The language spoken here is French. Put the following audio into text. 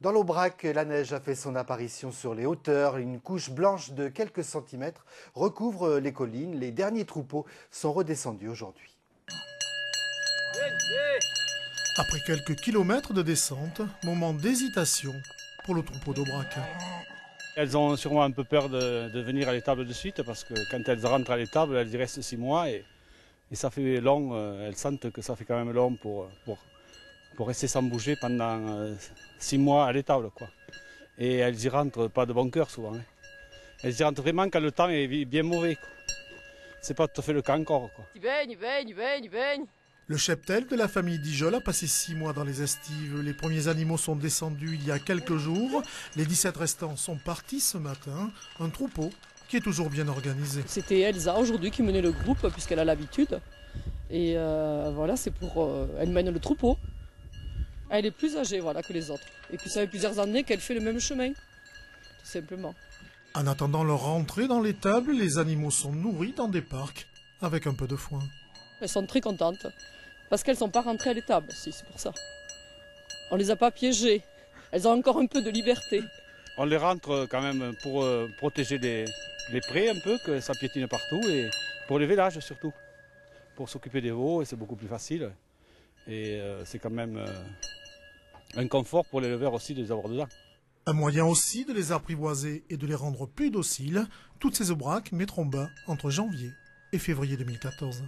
Dans l'Aubrac, la neige a fait son apparition sur les hauteurs. Une couche blanche de quelques centimètres recouvre les collines. Les derniers troupeaux sont redescendus aujourd'hui. Après quelques kilomètres de descente, moment d'hésitation pour le troupeau d'Aubrac. Elles ont sûrement un peu peur de venir à l'étable de suite parce que quand elles rentrent à l'étable, elles y restent 6 mois et ça fait long. Elles sentent que ça fait quand même long pour rester sans bouger pendant 6 mois à l'étable, quoi. Et elles y rentrent pas de bon cœur souvent. Hein. Elles y rentrent vraiment quand le temps est bien mauvais. C'est pas tout à fait le cas encore, quoi. Ils baignent. Le cheptel de la famille Dijol a passé 6 mois dans les estives. Les premiers animaux sont descendus il y a quelques jours. Les 17 restants sont partis ce matin. Un troupeau qui est toujours bien organisé. C'était Elsa aujourd'hui qui menait le groupe puisqu'elle a l'habitude. Et voilà, c'est pour... elle mène le troupeau. Elle est plus âgée voilà, que les autres. Et puis ça fait plusieurs années qu'elle fait le même chemin, tout simplement. En attendant leur rentrée dans l'étable, les animaux sont nourris dans des parcs avec un peu de foin. Elles sont très contentes parce qu'elles ne sont pas rentrées à l'étable, si, c'est pour ça. On ne les a pas piégées. Elles ont encore un peu de liberté. On les rentre quand même pour protéger les prés un peu, que ça piétine partout, et pour les vélages surtout. Pour s'occuper des veaux, c'est beaucoup plus facile. Et c'est quand même un confort pour l'éleveur aussi de les avoir dedans. Un moyen aussi de les apprivoiser et de les rendre plus dociles. Toutes ces aubracs mettront bas entre janvier et février 2014.